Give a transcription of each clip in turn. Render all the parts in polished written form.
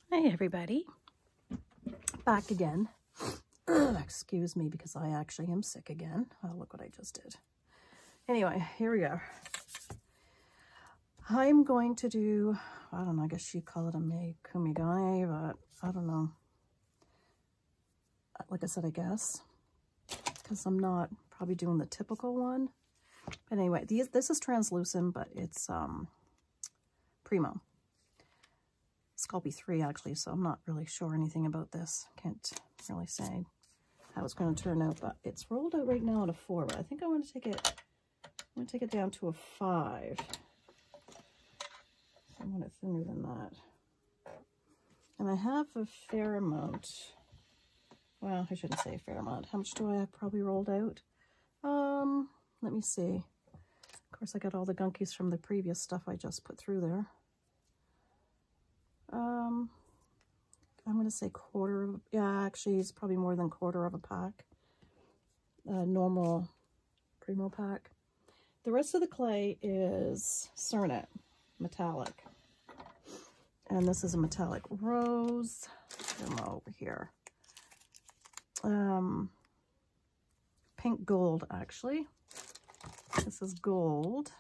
Hey everybody, back again. Excuse me because I actually am sick again. Oh, look what I just did. Anyway, here we go. I'm going to do, I don't know, I guess you call it a kumigane, but I don't know. Like I said, I guess, because I'm not probably doing the typical one. But anyway, this is translucent, but it's Primo. Sculpey 3 actually, so I'm not really sure anything about this. Can't really say how it's going to turn out, but it's rolled out right now at a 4. But I think I want to take it down to a 5. I want it thinner than that. And I have a fair amount. Well, I shouldn't say a fair amount. How much do I have probably rolled out? Let me see. Of course, I got all the gunkies from the previous stuff I just put through there. I'm going to say quarter of, yeah, actually it's probably more than quarter of a pack. Normal Primo pack. The rest of the clay is Cernit, metallic. And this is a metallic rose. Put them over here. Pink gold, actually. This is gold.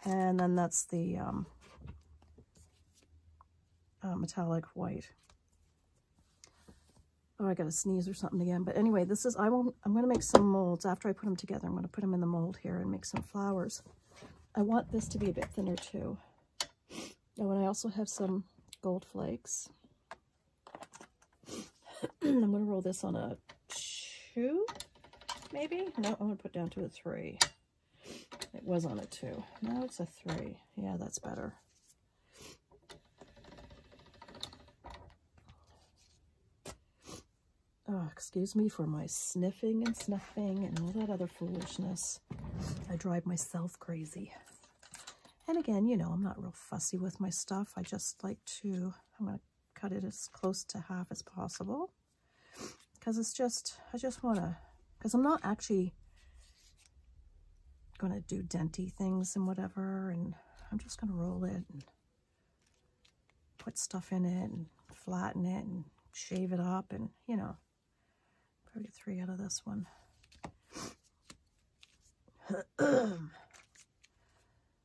And then that's the metallic white. Oh, I gotta sneeze or something again. But anyway, this is, I'm gonna make some molds. After I put them together, I'm gonna put them in the mold here and make some flowers. I want this to be a bit thinner too. Oh, and I also have some gold flakes. I'm gonna roll this on a 2, maybe? No, I'm gonna put down to a 3. It was on a 2. Now it's a 3. Yeah, that's better. Oh, excuse me for my sniffing and snuffing and all that other foolishness. I drive myself crazy. And again, you know, I'm not real fussy with my stuff. I just like to, I'm going to cut it as close to half as possible. Because it's just, I just want to, because I'm not actually going to do denty things and whatever. And I'm just going to roll it and put stuff in it and flatten it and shave it up and, you know. Get 3 out of this one.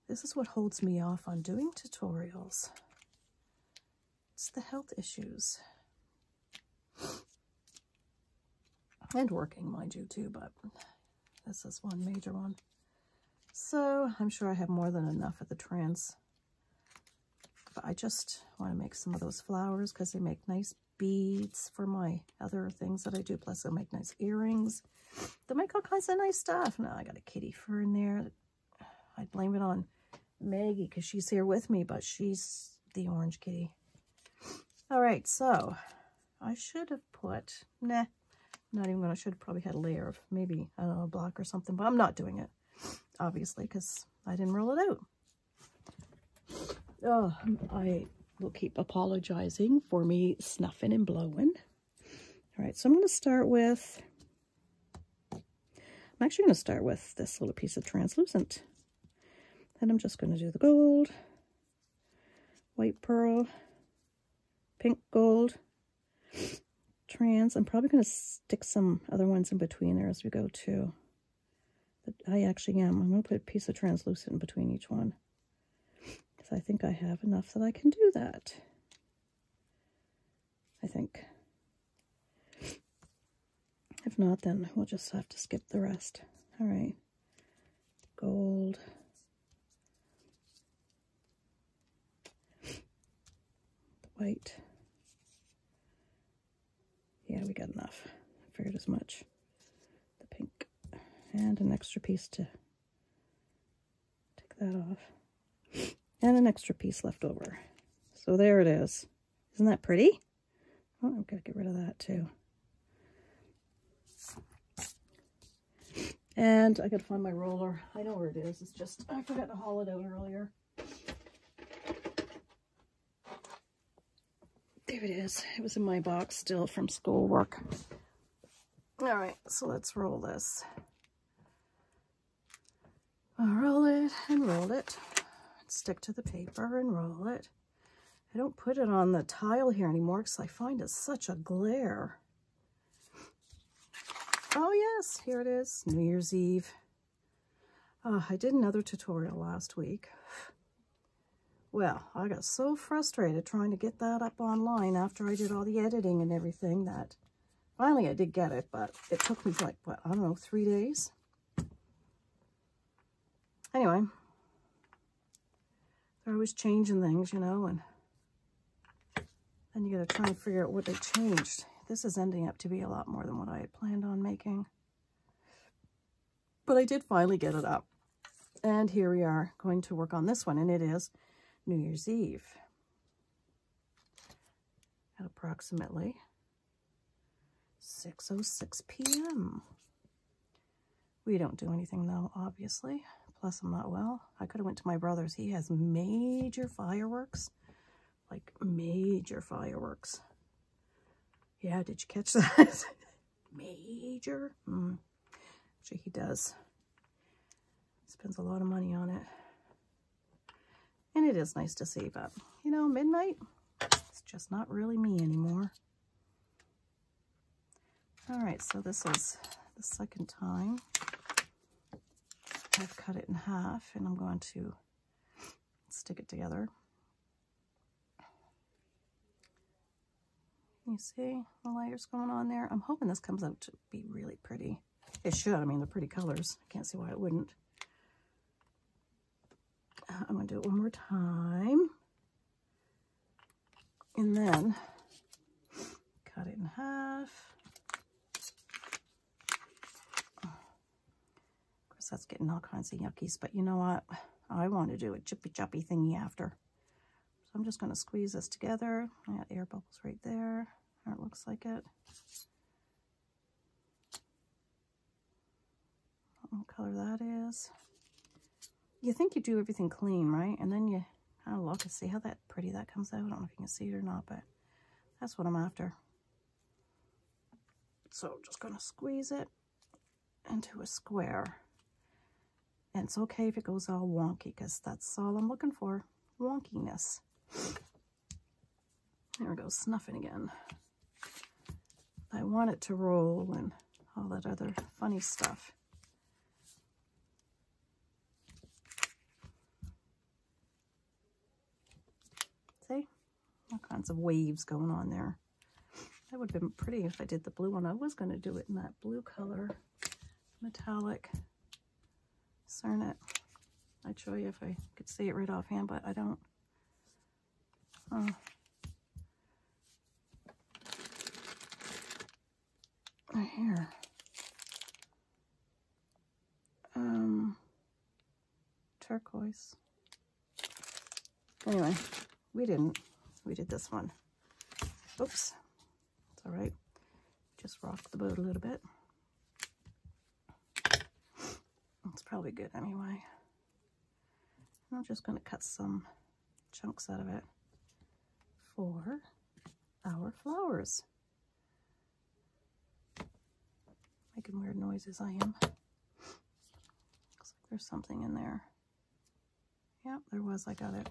This is what holds me off on doing tutorials. It's the health issues. And working, mind you, too, but this is one major one. So I'm sure I have more than enough of the trans. But I just want to make some of those flowers because they make nice beads for my other things that I do. Plus they'll make nice earrings. They'll make all kinds of nice stuff. Now I got a kitty fur in there. I blame it on Maggie because she's here with me, but she's the orange kitty. All right, so I should have put, nah, not even gonna, should have probably had a layer of maybe, I don't know, black or something, but I'm not doing it, obviously, because I didn't roll it out. Oh, I will keep apologizing for me snuffing and blowing. All right, so I'm going to start with, I'm actually going to start with this little piece of translucent. Then I'm just going to do the gold, white pearl, pink gold, trans. I'm probably going to stick some other ones in between there as we go too. But I actually am. I'm going to put a piece of translucent in between each one. I think I have enough that I can do that. I think. If not, then we'll just have to skip the rest. All right. Gold. White. Yeah, we got enough. I figured as much. The pink. And an extra piece to take that off. And an extra piece left over. So there it is. Isn't that pretty? Oh, I've got to get rid of that too. And I got to find my roller. I know where it is. It's just, I forgot to haul it out earlier. There it is. It was in my box still from schoolwork. All right, so let's roll this. I'll roll it and roll it. Stick to the paper and roll it I don't put it on the tile here anymore because I find it such a glare. Oh yes, here it is, New Year's Eve. I did another tutorial last week. Well, I got so frustrated trying to get that up online after I did all the editing and everything that finally I did get it, but it took me like, what, I don't know, 3 days? Anyway, they're always changing things, you know, and then you got to try and figure out what they changed. This is ending up to be a lot more than what I had planned on making. But I did finally get it up. And here we are going to work on this one, and it is New Year's Eve at approximately 6:06 p.m. We don't do anything though, obviously. Plus, I'm not well. I could have went to my brother's. He has major fireworks, like major fireworks. Yeah, did you catch that? Major. Actually, he does. Spends a lot of money on it. And it is nice to see, but, you know, midnight, it's just not really me anymore. All right, so this is the second time I've cut it in half, and I'm going to stick it together. You see the layers going on there? I'm hoping this comes out to be really pretty. It should. I mean, they're pretty colors. I can't see why it wouldn't. I'm going to do it one more time. And then cut it in half. Of course, that's getting all kinds of yuckies, but you know what? I want to do a chippy-choppy thingy after. So I'm just going to squeeze this together. I got air bubbles right there. There it looks like it. What color that is. You think you do everything clean, right? And then you kind of look and see how that pretty that comes out. I don't know if you can see it or not, but that's what I'm after. So I'm just going to squeeze it into a square. And it's okay if it goes all wonky, because that's all I'm looking for, wonkiness. There we go, snuffing again. I want it to roll and all that other funny stuff. See? All kinds of waves going on there. That would have been pretty if I did the blue one. I was going to do it in that blue color, metallic Cernit. I'd show you if I could see it right offhand, but I don't. Right here. Turquoise. Anyway, we didn't. We did this one. Oops. It's all right. Just rock the boat a little bit. It's probably good anyway. I'm just going to cut some chunks out of it for our flowers. Making weird noises, I am. Looks like there's something in there. Yep, there was. I got it.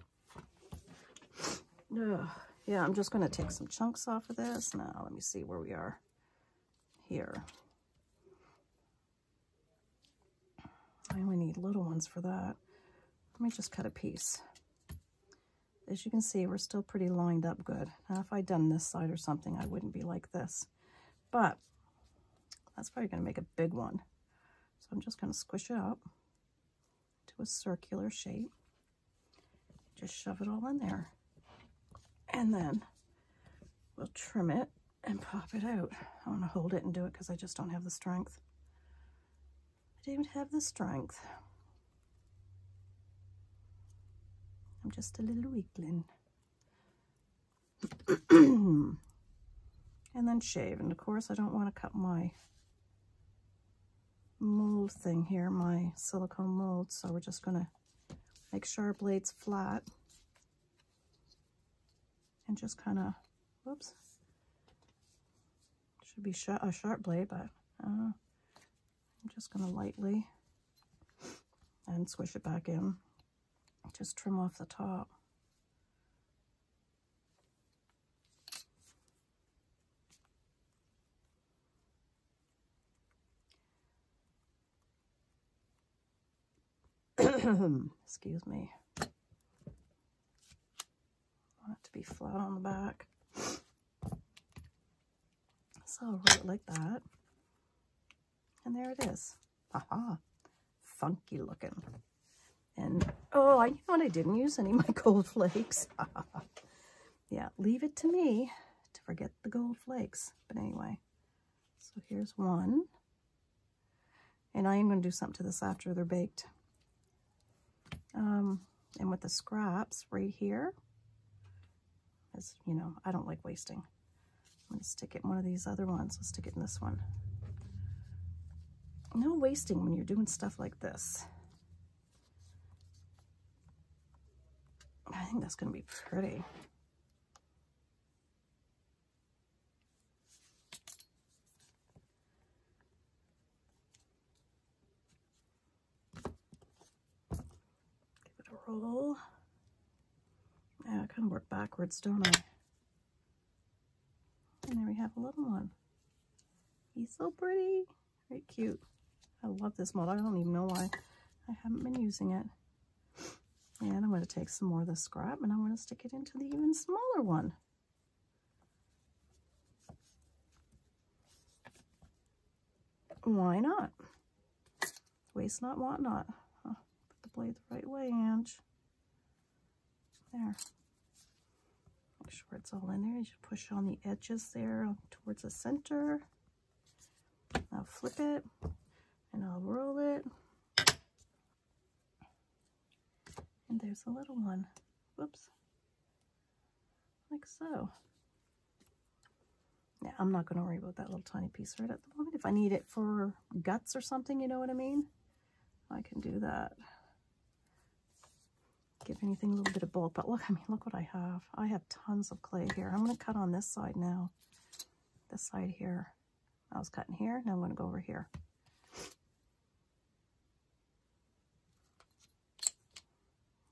Ugh. Yeah, I'm just going to take some chunks off of this. Now, let me see where we are here. I only need little ones for that. Let me just cut a piece. As you can see, we're still pretty lined up good. Now, if I'd done this side or something, I wouldn't be like this. But that's probably going to make a big one. So I'm just going to squish it up to a circular shape. Just shove it all in there. And then we'll trim it and pop it out. I want to hold it and do it because I just don't have the strength. I don't have the strength. I'm just a little weakling. And then shave. And of course, I don't want to cut my mold thing here, my silicone mold. So we're just going to make sure our blade's flat. And just kind of, whoops. Should be a sharp blade, but I'm just going to lightly and squish it back in. Just trim off the top. Excuse me. I want it to be flat on the back. So I'll roll it like that. And there it is. Haha. Funky looking. And, oh, you know what? I didn't use any of my gold flakes. Yeah, leave it to me to forget the gold flakes. But anyway, so here's one. And I am going to do something to this after they're baked. And with the scraps right here, as you know, I don't like wasting. I'm going to stick it in one of these other ones. Let's stick it in this one. No wasting when you're doing stuff like this. I think that's going to be pretty. Give it a roll. Yeah, I kind of work backwards, don't I? And there we have a little one. He's so pretty. Very cute. I love this mold. I don't even know why I haven't been using it. And I'm going to take some more of this scrap and I'm going to stick it into the even smaller one. Why not? Waste not, want not. Put the blade the right way, Ange. There. Make sure it's all in there. You should push on the edges there towards the center. I'll flip it and I'll roll it. And there's a little one. Whoops. Like so. Yeah, I'm not going to worry about that little tiny piece right at the moment. If I need it for guts or something, you know what I mean? I can do that. Give anything a little bit of bulk. But look, I mean, look what I have. I have tons of clay here. I'm going to cut on this side now. This side here. I was cutting here. Now I'm going to go over here.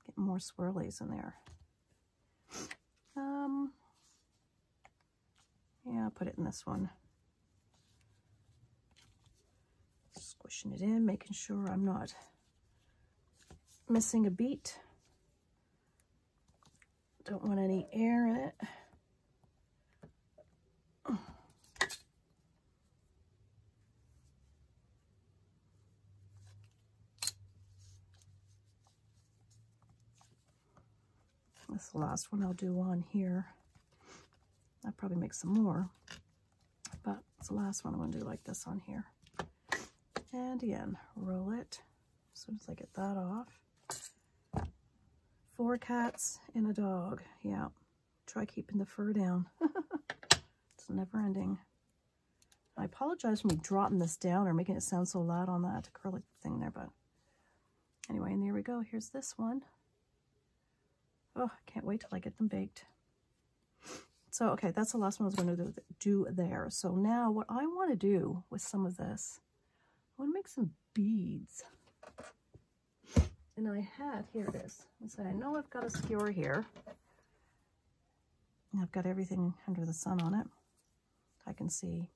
Get more swirlies in there. Yeah, I'll put it in this one. Squishing it in, making sure I'm not missing a beat. Don't want any air in it. This is the last one I'll do on here. I'll probably make some more, but it's the last one I'm going to do like this on here. And again, roll it as soon as I get that off. 4 cats and a dog. Yeah, try keeping the fur down. It's never ending. I apologize for me dropping this down or making it sound so loud on that acrylic thing there, but anyway, and there we go. Here's this one. Oh, I can't wait till I get them baked. So, okay, that's the last one I was going to do there. So now what I want to do with some of this, I want to make some beads. And I had, here it is. So I know I've got a skewer here. And I've got everything under the sun on it. I can see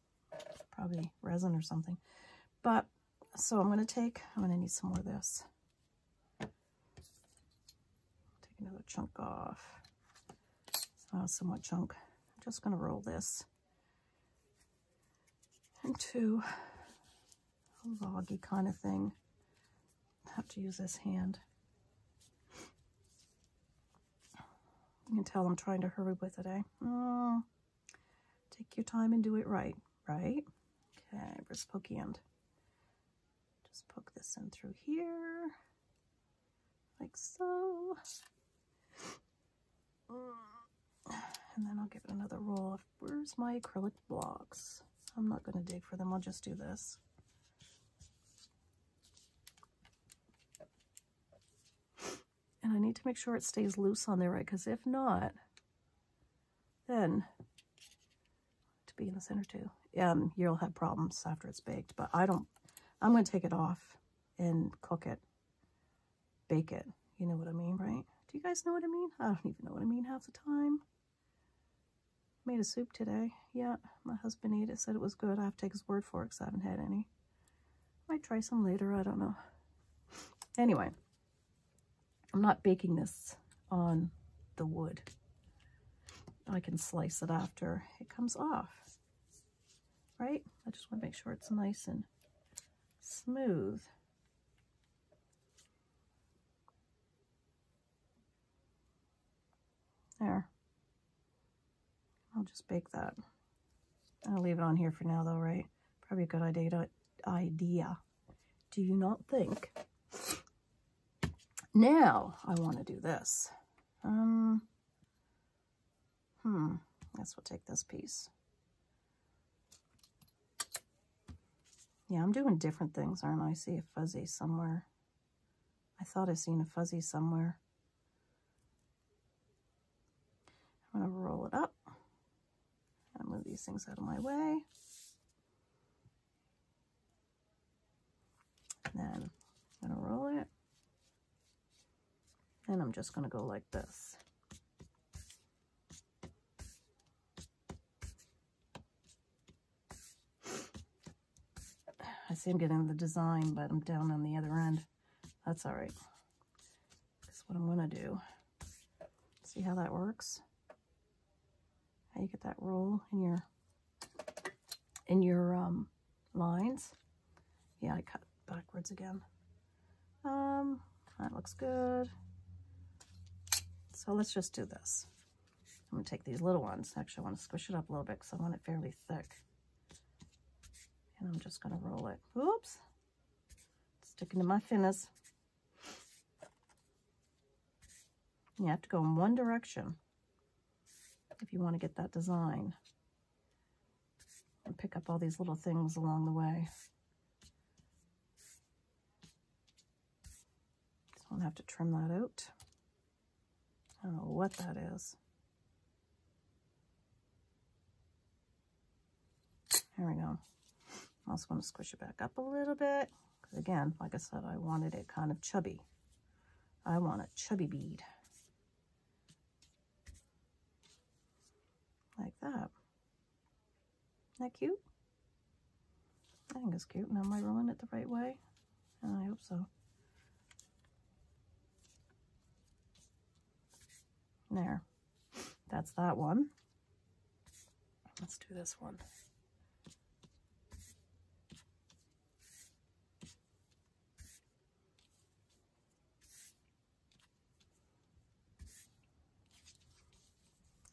probably resin or something. But, so I'm going to need some more of this. Take another chunk off. Somewhat chunk. I'm just going to roll this into a loggy kind of thing. I have to use this hand. You can tell I'm trying to hurry with it, eh? Take your time and do it right, right? Okay, where's the pokey end? Just poke this in through here, like so. And then I'll give it another roll. Where's my acrylic blocks? I'm not going to dig for them. I'll just do this. And I need to make sure it stays loose on there, right? Because if not, then to be in the center too, you'll have problems after it's baked. But I'm going to take it off and cook it, bake it. You know what I mean, right? Do you guys know what I mean? I don't even know what I mean half the time. Made a soup today. Yeah, my husband ate it, said it was good. I have to take his word for it because I haven't had any. Might try some later, I don't know. Anyway, I'm not baking this on the wood. I can slice it after it comes off, right? I just want to make sure it's nice and smooth. There. I'll just bake that. I'll leave it on here for now though, right? Probably a good idea. Do you not think? Now I want to do this. Guess we'll take this piece. Yeah, I'm doing different things, aren't I? I see a fuzzy somewhere. I thought I seen a fuzzy somewhere. I'm going to roll it up and move these things out of my way. And then I'm going to roll it. And I'm just going to go like this. I see I'm getting the design, but I'm down on the other end. That's all right. That's what I'm going to do. See how that works? How you get that roll in your lines. Yeah, I cut backwards again. That looks good. So let's just do this. I'm going to take these little ones. Actually, I want to squish it up a little bit because I want it fairly thick. And I'm just going to roll it. Oops. Sticking to my fingers. You have to go in one direction if you want to get that design. And pick up all these little things along the way. So I'm going to have to trim that out. I don't know what that is. There we go. I also want to squish it back up a little bit. Because again, like I said, I wanted it kind of chubby. I want a chubby bead. Like that. Isn't that cute? I think it's cute. Now am I rolling it the right way? I hope so. There. That's that one. Let's do this one.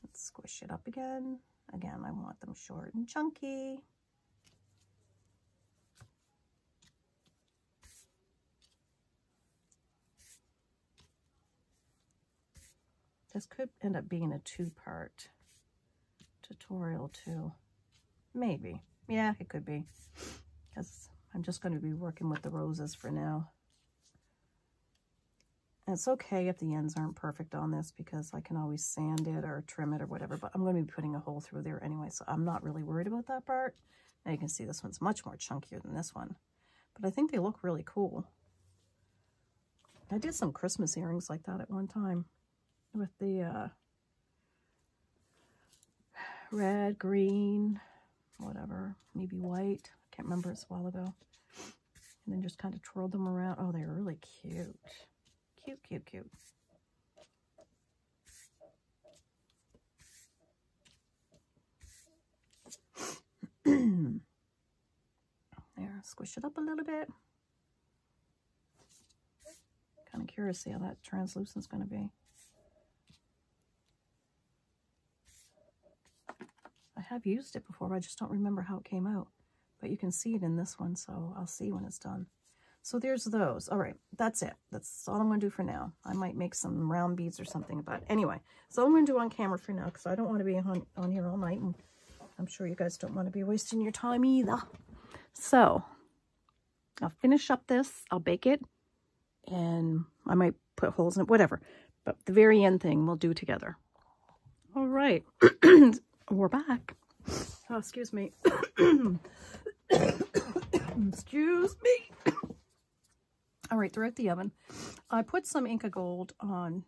Let's squish it up again. Again, I want them short and chunky. This could end up being a two-part tutorial too. Maybe. Yeah, it could be. Because I'm just going to be working with the roses for now. And it's okay if the ends aren't perfect on this because I can always sand it or trim it or whatever. But I'm going to be putting a hole through there anyway, so I'm not really worried about that part. Now you can see this one's much more chunkier than this one. But I think they look really cool. I did some Christmas earrings like that at one time. With the red, green, whatever, maybe white. I can't remember, it's a while ago. And then just kind of twirled them around. Oh, they're really cute. Cute, cute, cute. There, squish it up a little bit. Kind of curious to see how that translucent's going to be. I have used it before, but I just don't remember how it came out. But you can see it in this one, so I'll see when it's done. So there's those. All right, that's it. That's all I'm going to do for now. I might make some round beads or something, but anyway. So I'm going to do on camera for now because I don't want to be on here all night, and I'm sure you guys don't want to be wasting your time either. So I'll finish up this. I'll bake it, and I might put holes in it, whatever. But the very end thing we'll do together. All right. We're back. Oh, excuse me. Excuse me. All right, they're at the oven. I put some Inca Gold on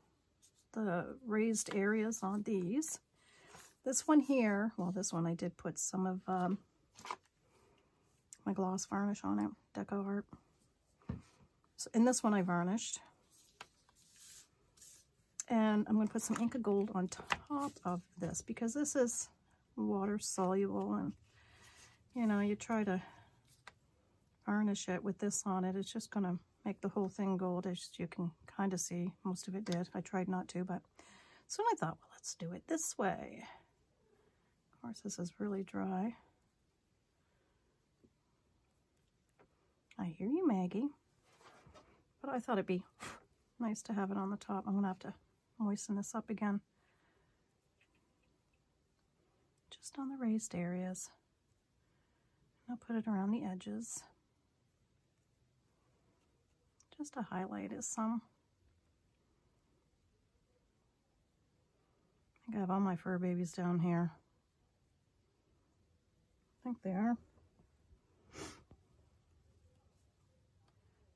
the raised areas on these. This one here, well, this one I did put some of my gloss varnish on it, Deco Art. So in this one I varnished. And I'm going to put some Inca Gold on top of this because this is water soluble, and you know, you try to varnish it with this on it, it's just going to make the whole thing gold, as you can kind of see. Most of it did. I tried not to, but so I thought, well, let's do it this way. Of course, this is really dry. I hear you, Maggie. But I thought it'd be nice to have it on the top. I'm going to have to moisten this up again. Just on the raised areas. I'll put it around the edges. Just to highlight it some. I think I have all my fur babies down here. I think they are.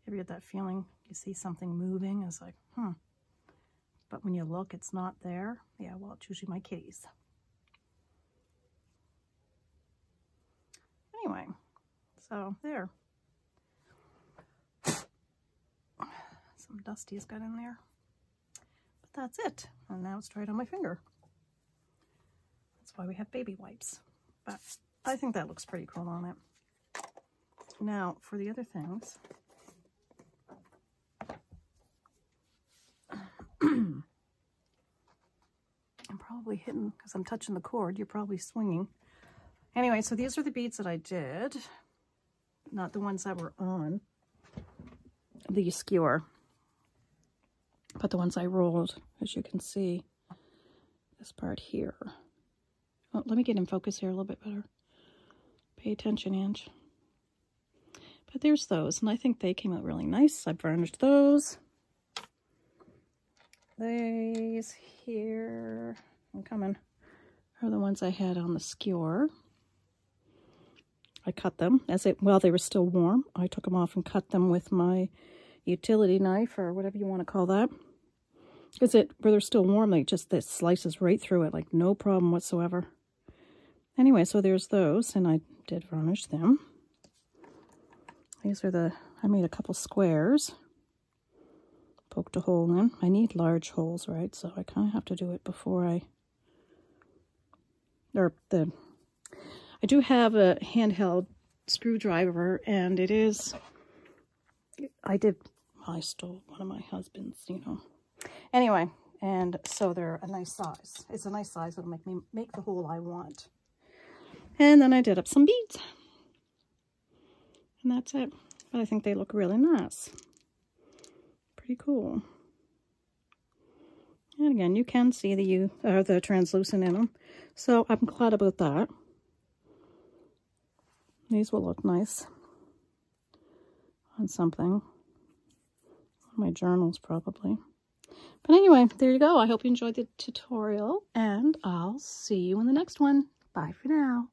You ever get that feeling you see something moving? It's like, but when you look, it's not there. Yeah, well, it's usually my kitties. Anyway, so there. Some dusty's got in there. But that's it. And now it's dried on my finger. That's why we have baby wipes. But I think that looks pretty cool on it. Now, for the other things, I'm probably hitting, because I'm touching the cord, you're probably swinging. Anyway, so these are the beads that I did. Not the ones that were on the skewer, but the ones I rolled, as you can see, this part here. Oh, let me get in focus here a little bit better. Pay attention, Ange. But there's those, and I think they came out really nice. I varnished those. These here, I'm coming, are the ones I had on the skewer. I cut them while they were still warm. I took them off and cut them with my utility knife, or whatever you want to call that. Because where they're still warm, this slices right through it, like no problem whatsoever. Anyway, so there's those, and I did varnish them. These are I made a couple squares. Poked a hole in. I need large holes, right? So I kind of have to do it before I do have a handheld screwdriver, and it is, I stole one of my husband's, you know. Anyway, and so they're a nice size. It's a nice size. It'll make me make the hole I want. And then I did up some beads. And that's it. But I think they look really nice. Pretty cool. And again, you can see the translucent in them. So I'm glad about that. These will look nice on something. My journals, probably. But anyway, there you go. I hope you enjoyed the tutorial, and I'll see you in the next one. Bye for now.